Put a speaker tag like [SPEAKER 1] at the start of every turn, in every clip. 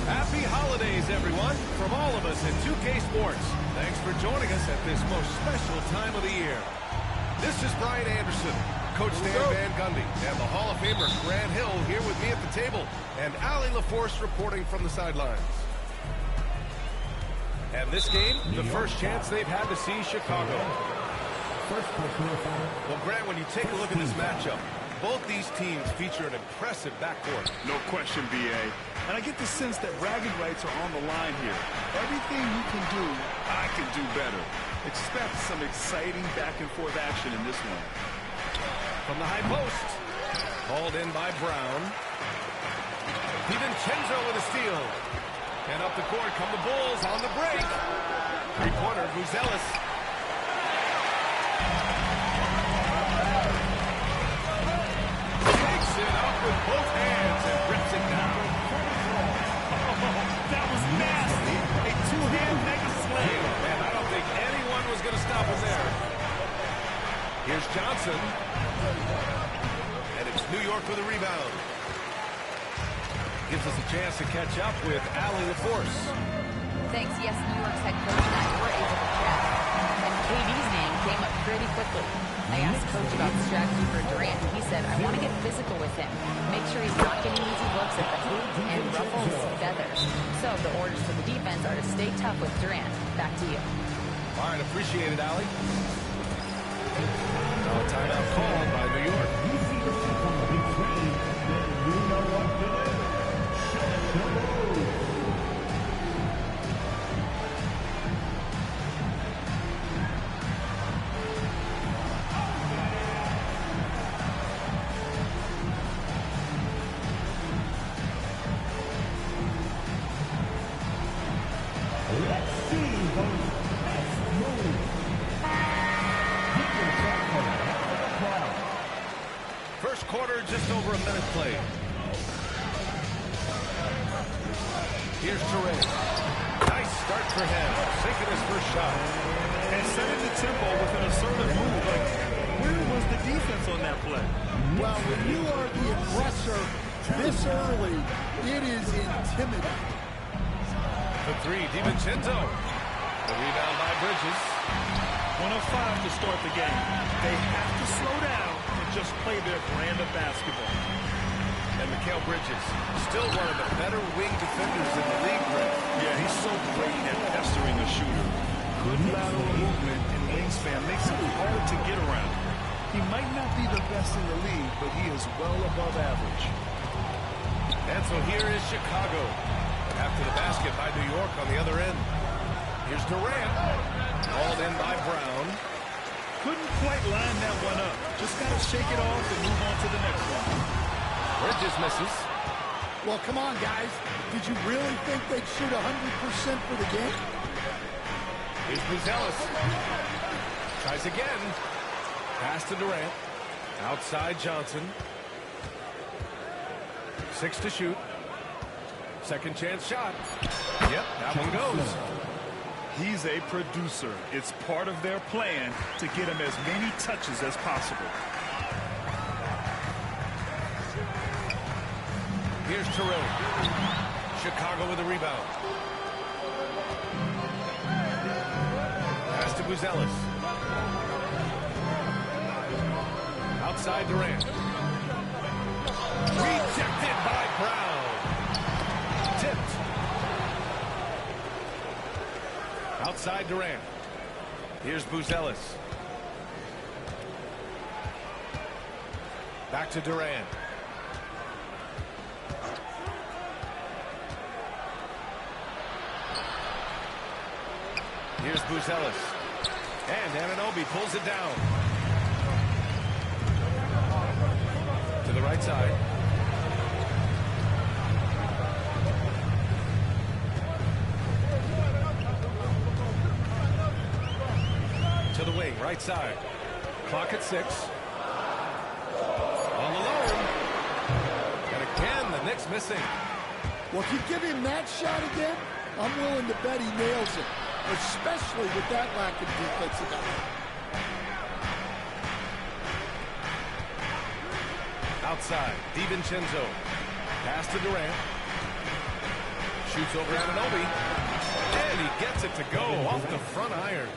[SPEAKER 1] Happy holidays, everyone, from all of us at 2K Sports. Thanks for joining us at this most special time of the year. This is Brian Anderson, Coach Dan Van Gundy, and the Hall of Famer Grant Hill here with me at the table, and Allie LaForce reporting from the sidelines. And this game, the first chance they've had to see Chicago. Well, Grant, when you take a look at this matchup, both these teams feature an impressive backcourt.
[SPEAKER 2] No question, B.A. And I get the sense that bragging rights are on the line here. Everything you can do, I can do better. Expect some exciting back-and-forth action in this one.
[SPEAKER 1] From the high post. Called in by Brown. DiVincenzo with a steal. And up the court come the Bulls on the break. Three-pointer, Buzelis. Takes it up with both hands and rips it down.
[SPEAKER 2] Oh, that was nasty. A two-hand mega slam.
[SPEAKER 1] And I don't think anyone was going to stop him there. Here's Johnson. And it's New York with a rebound. Gives us a chance to catch up with Allie LaForce.
[SPEAKER 3] Thanks, yes, New York's head coach and I were able to chat. And KD's name came up pretty quickly. I asked Coach about the strategy for Durant, and he said, I want to get physical with him. Make sure he's not getting easy looks at the hoop and ruffle his feathers. So the orders to the defense are to stay tough with Durant. Back to you.
[SPEAKER 1] All right, appreciate it, Allie. Now a timeout called by New York. First quarter, just over a minute played. Here's Touré. Nice start for him, sinking his first shot.
[SPEAKER 2] And setting the tempo with an assertive move. Like, where was the defense on that play?
[SPEAKER 4] Well, when you are the aggressor this early, it is intimidating.
[SPEAKER 1] For three, DiVincenzo. The rebound by Bridges.
[SPEAKER 2] 1 of 5 to start the game. They have to slow down and just play their brand of basketball.
[SPEAKER 1] And Mikal Bridges, still one of the better wing defenders in the league, Grant.
[SPEAKER 2] Yeah, he's so great at pestering a shooter. Good lateral movement and wingspan makes him hard to get around. He might not be the best in the league, but he is well above average.
[SPEAKER 1] And so here is Chicago. After the basket by New York on the other end. Here's Durant. Called in by Brown.
[SPEAKER 2] Couldn't quite line that one up. Just got to shake it off and move on to the next one.
[SPEAKER 1] Bridges misses.
[SPEAKER 4] Well, come on, guys. Did you really think they'd shoot 100% for the game?
[SPEAKER 1] Here's Buzelis. Tries again. Pass to Durant. Outside Johnson. 6 to shoot. Second chance shot. Yep, that one goes.
[SPEAKER 2] He's a producer. It's part of their plan to get him as many touches as possible.
[SPEAKER 1] Here's Touré. Chicago with the rebound. Pass to Buzelis. Outside Durant. Rejected by Brown. Tipped. Outside Durant. Here's Buzelis. Back to Durant. Here's Buzelis. And Anunoby pulls it down. To the right side. To the wing, right side. Clock at 6. All alone. And again, the Knicks missing.
[SPEAKER 4] Well, if you give him that shot again, I'm willing to bet he nails it, especially with that lack of defensive effort.
[SPEAKER 1] Outside, DiVincenzo. Pass to Durant. Shoots over Anunoby. And he gets it to go off the front iron.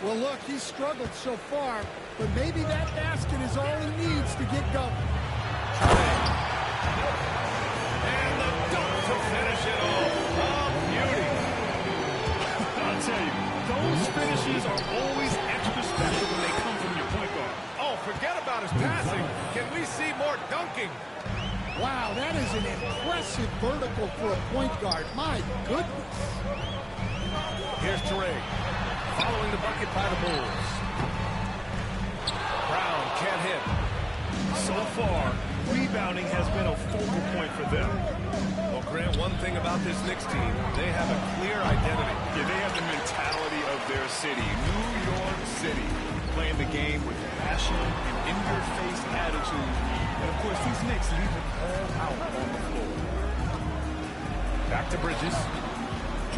[SPEAKER 4] Well, look, he's struggled so far, but maybe that basket is all he needs to get going.
[SPEAKER 1] And the dunk to finish it off. Oh, beauty.
[SPEAKER 2] I'll tell you, those finishes are always extra special when they come from your point guard.
[SPEAKER 1] Oh, forget about his passing. Can we see more dunking?
[SPEAKER 4] Wow, that is an impressive vertical for a point guard. My goodness.
[SPEAKER 1] Here's Teray. Following the bucket by the Bulls. Brown can't hit.
[SPEAKER 2] So far, rebounding has been a focal point for them.
[SPEAKER 1] Well, Grant, one thing about this Knicks team, they have a clear identity.
[SPEAKER 2] Yeah, they have the mentality of their city, New York City, playing the game with passion and in-your-face attitude. And, of course, these Knicks leave it all out on the floor.
[SPEAKER 1] Back to Bridges.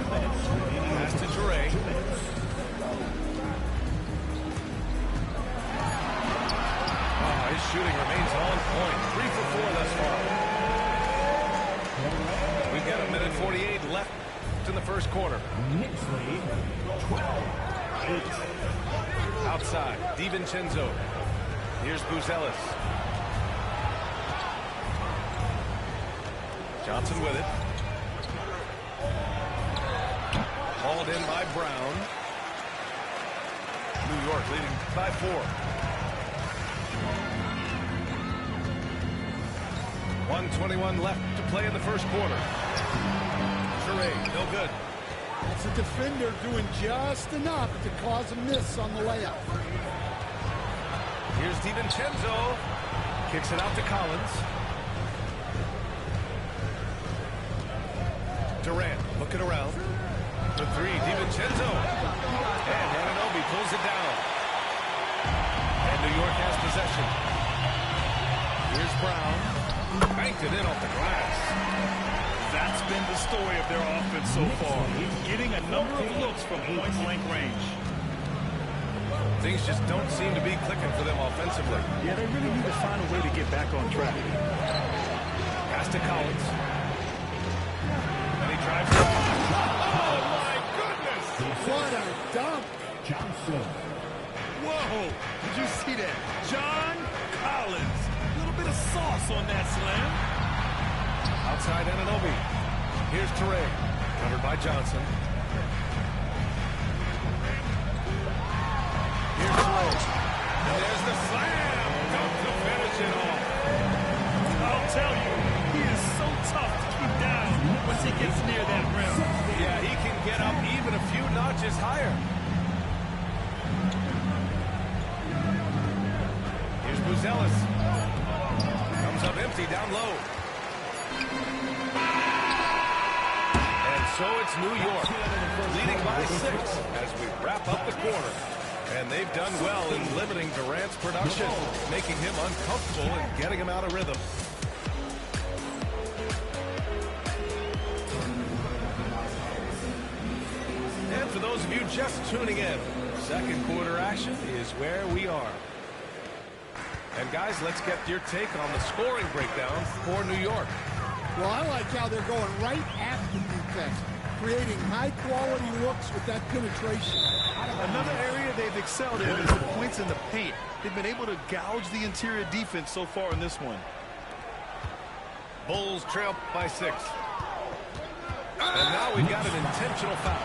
[SPEAKER 1] Pass to Teray. His shooting remains on point. 3 for 4 thus far. We've got 1:48 left in the first quarter.
[SPEAKER 5] Knicks lead 12-8.
[SPEAKER 1] Outside, DiVincenzo. Here's Buzelis. Johnson with it. Hauled in by Brown. New York leading by 4. 1:21 left to play in the first quarter. Teray, no good.
[SPEAKER 4] That's a defender doing just enough to cause a miss on the layup.
[SPEAKER 1] Here's DiVincenzo. Kicks it out to Collins. Durant looking around. The 3, DiVincenzo. And Anunoby pulls it down. And New York has possession. Here's Brown. Banked it in off the glass.
[SPEAKER 2] That's been the story of their offense so far. Getting a number of looks from point-blank range.
[SPEAKER 1] Things just don't seem to be clicking for them offensively.
[SPEAKER 2] Yeah, they really need to find a way to get back on track.
[SPEAKER 1] Pass to Collins. And he drives it. Oh, my goodness!
[SPEAKER 4] What a dunk.
[SPEAKER 5] Johnson.
[SPEAKER 2] Whoa! Did you see that? John Collins. A little bit of sauce on that slam.
[SPEAKER 1] Outside Anunoby. Here's Teray. Covered by Johnson. Here's Teray. And there's the slam. Dunk to finish it off.
[SPEAKER 2] I'll tell you, he is so tough to keep down once he gets near that rim.
[SPEAKER 1] Yeah, he can get up even a few notches higher. Here's Buzelis. Comes up empty down low. And so it's New York, leading by 6 as we wrap up the quarter. And they've done well in limiting Durant's production, making him uncomfortable and getting him out of rhythm. And for those of you just tuning in, second quarter action is where we are. And guys, let's get your take on the scoring breakdown for New York.
[SPEAKER 4] Well, I like how they're going right at the defense, creating high-quality looks with that penetration.
[SPEAKER 2] Another area they've excelled in is the points in the paint. They've been able to gouge the interior defense so far in this one.
[SPEAKER 1] Bulls trail by 6. And now we've got an intentional foul.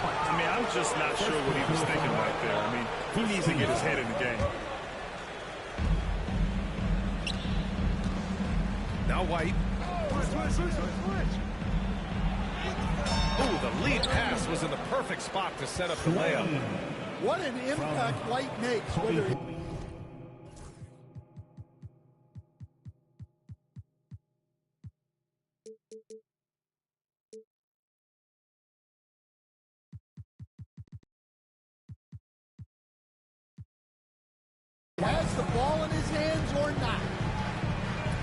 [SPEAKER 2] I mean, I'm just not sure what he was thinking right there. I mean, he needs to get his head in the game.
[SPEAKER 1] Now White. Oh, the lead pass was in the perfect spot to set up the layup.
[SPEAKER 4] What an impact White makes, whether he has the ball in his hands or not.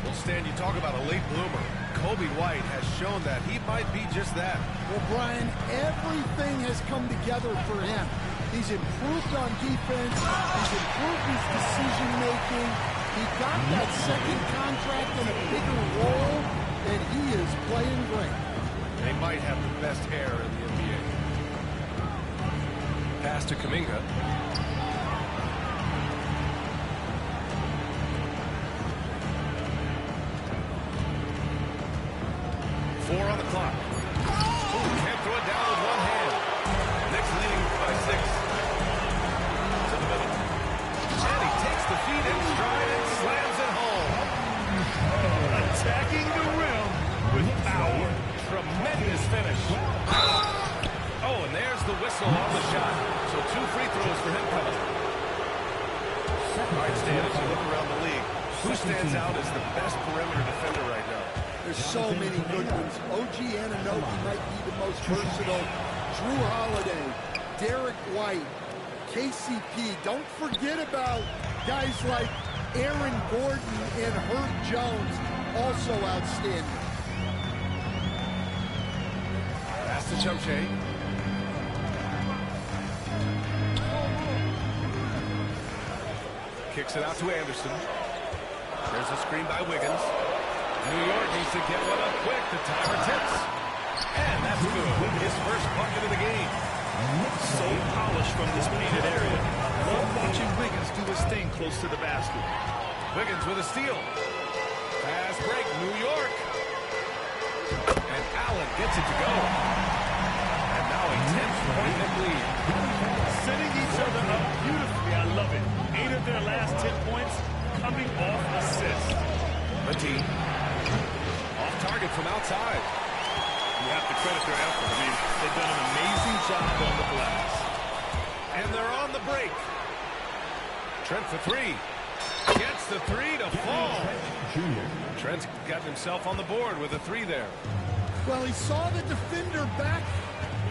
[SPEAKER 1] Well, Stan, you talk about a late bloomer. Kobe White has shown that he might be just that.
[SPEAKER 4] Well, Brian, everything has come together for him. He's improved on defense. He's improved his decision-making. He got that second contract in a bigger role, and he is playing great.
[SPEAKER 1] They might have the best hair in the NBA. Pass to Kuminga. Four on the clock. Ooh, can't throw it down with one hand. Knicks leading by 6. To the middle. And he takes the feet in stride and slams it home.
[SPEAKER 2] Attacking the rim with power.
[SPEAKER 1] Tremendous finish. Oh, and there's the whistle on the shot. So 2 free throws for him coming. All right, Stan, as you look around the league, who stands out as the best perimeter defender right now?
[SPEAKER 4] There's so many good ones. OG Anunoby might be the most versatile. Drew Holiday, Derek White, KCP. Don't forget about guys like Aaron Gordon and Herb Jones, also outstanding.
[SPEAKER 1] Pass to Chumche. Kicks it out to Anderson. There's a screen by Wiggins. New York needs to get one up quick. The timer tips. And that's good. His first bucket of the game.
[SPEAKER 2] So polished from this painted area. Love watching Wiggins do his thing close to the basket.
[SPEAKER 1] Wiggins with a steal. Fast break, New York. And Allen gets it to go. And now a 10-point lead.
[SPEAKER 2] Setting each other up beautifully. I love it. 8 of their last 10 points coming off assists.
[SPEAKER 1] Matee. Off target from outside.
[SPEAKER 2] You have to credit their effort. I mean, they've done an amazing job on the glass.
[SPEAKER 1] And they're on the break. Trent for 3. Gets the 3 to fall. Trent's got himself on the board with a 3 there.
[SPEAKER 4] Well, he saw the defender back,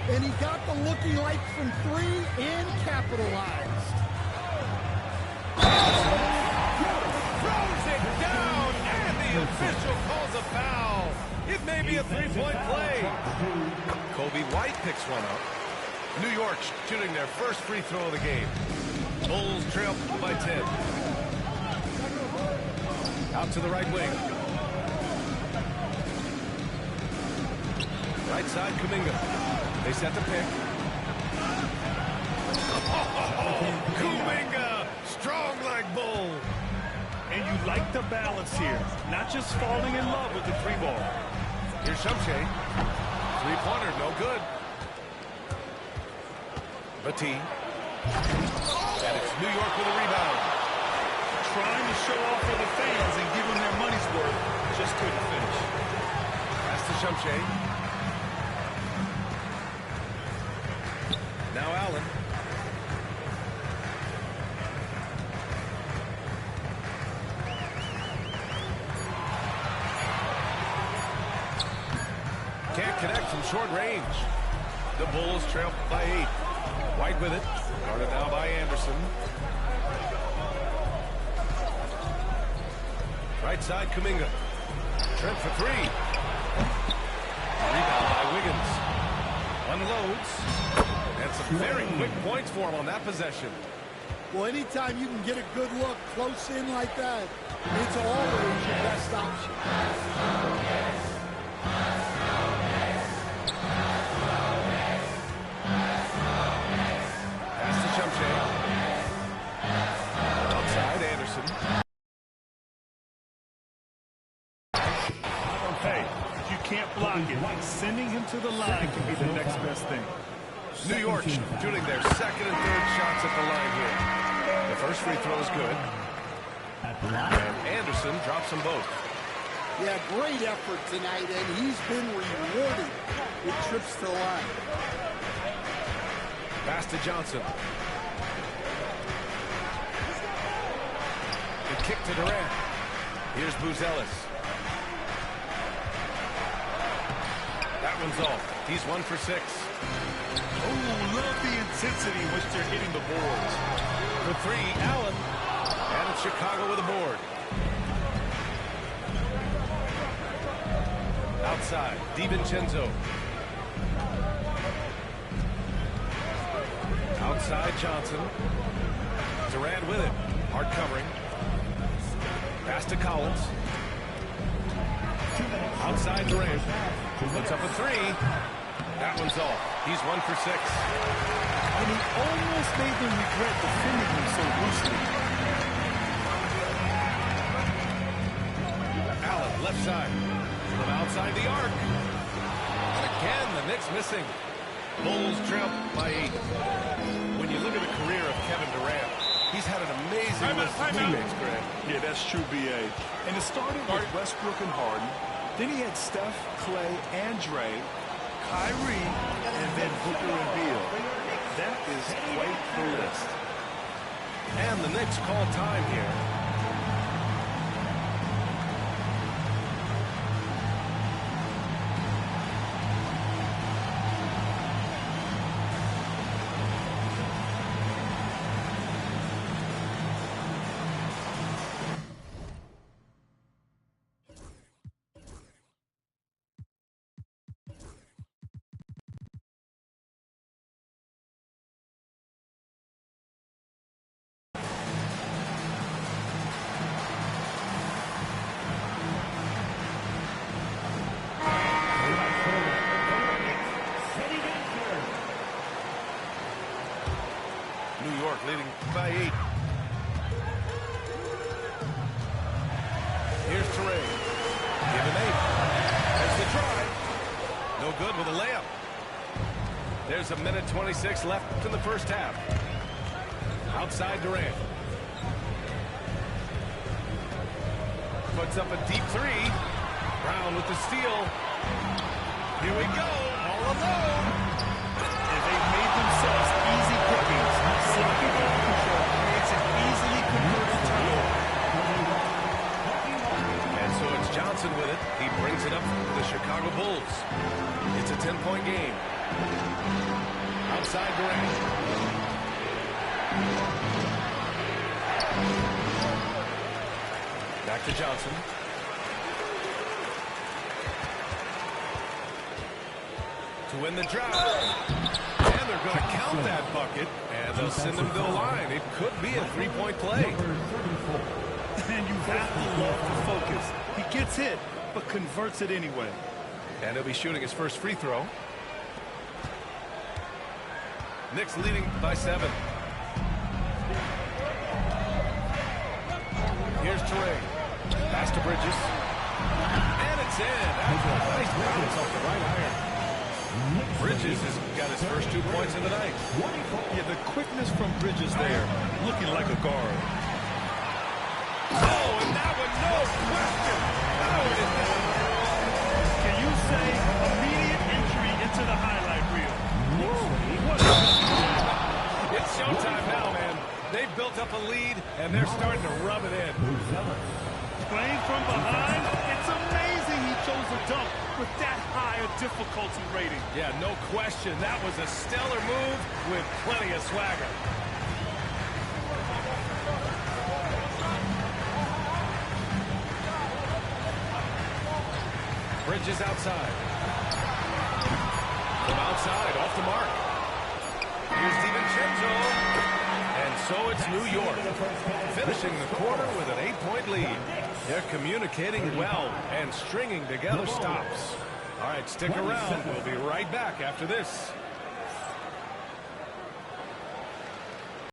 [SPEAKER 4] and he got the looking like from 3 and capitalized.
[SPEAKER 1] Throws it down, and the official calls a foul. It may be a 3-point play. Kobe White picks one up. New York shooting their first free throw of the game. Bulls trail by 10. Out to the right wing. Right side, Kuminga. They set the pick. Kuminga, strong like bull.
[SPEAKER 2] And you like the balance here. Not just falling in love with the 3 ball.
[SPEAKER 1] Here's Chumche. 3-pointer, no good. Matee. And it's New York with a rebound.
[SPEAKER 2] Trying to show off for the fans and give them their money's worth. Just couldn't finish.
[SPEAKER 1] Pass to Chumche. Now Allen. Can't connect from short range. The Bulls trail by 8. White with it. Guarded now by Anderson. Right side, Kuminga. Trent for 3. Rebound by Wiggins. Unloads. And some very quick points for him on that possession.
[SPEAKER 4] Well, anytime you can get a good look close in like that, it's always your best option.
[SPEAKER 1] Pass to Chumche. Outside, Anderson.
[SPEAKER 2] Hey, if you can't block it, sending him to the line can be the next best thing.
[SPEAKER 1] New York shooting their second and third shots at the line here. The first free throw is good. And Anderson drops them both.
[SPEAKER 4] Yeah, great effort tonight, and he's been rewarded with trips to the line.
[SPEAKER 1] Pass to Johnson. The kick to Durant. Here's Buzelis. That one's off. He's 1 for 6.
[SPEAKER 2] Oh, love the intensity in which they're hitting the boards.
[SPEAKER 1] For 3, Allen. And it's Chicago with a board. Outside, DiVincenzo. Outside, Johnson. Durant with it. Hard covering. Pass to Collins. Outside, Durant. Puts up a 3. That one's off. He's 1 for 6.
[SPEAKER 2] And he almost made them regret defending him so loosely.
[SPEAKER 1] Allen, left side. From outside the arc. And again, the Knicks missing. Bulls trail by 8. When you look at the career of Kevin Durant, he's had an amazing list of teammates, Greg.
[SPEAKER 2] Yeah, that's true, B.A. And it started with Westbrook and Harden. Then he had Steph, Clay, and Dre, Kyrie, and then Booker and Beal. That is quite the list.
[SPEAKER 1] And the Knicks call time here. New York leading by 8. Here's Teray. Give him 8. There's the try. No good with a layup. There's 1:26 left in the first half. Outside Durant. Puts up a deep 3. Brown with the steal. Here we go. All alone.
[SPEAKER 2] And they've made themselves easy pickings. Sloppy ball control creates an easily converted turnover.
[SPEAKER 1] And so it's Johnson with it. He brings it up for the Chicago Bulls. It's a 10-point game. Outside Durant. Back to Johnson. To win the drive. And they're going to count that bucket. And they'll send him to the line. It could be a 3-point play.
[SPEAKER 2] And you have to love the focus. He gets hit, but converts it anyway.
[SPEAKER 1] And he'll be shooting his first free throw. Knicks leading by 7. Here's Teray. Pass to Bridges. And it's in. Nice bounce off the right iron. Bridges has got his first 2 points of the night.
[SPEAKER 2] Yeah, the quickness from Bridges there, looking like a guard.
[SPEAKER 1] Oh, and that one, no question. Oh, it is down.
[SPEAKER 2] Can you say immediate entry into the highlight reel?
[SPEAKER 1] It's showtime now, man. They've built up a lead, and they're starting to rub it in.
[SPEAKER 2] Playing from behind, it's amazing he chose a dunk with that high a difficulty rating.
[SPEAKER 1] Yeah, no question. That was a stellar move with plenty of swagger. Bridges outside. From outside, off the mark. Here's DiVincenzo. And so it's New York, finishing the quarter with an 8-point lead. They're communicating well and stringing together stops. All right, stick around. We'll be right back after this.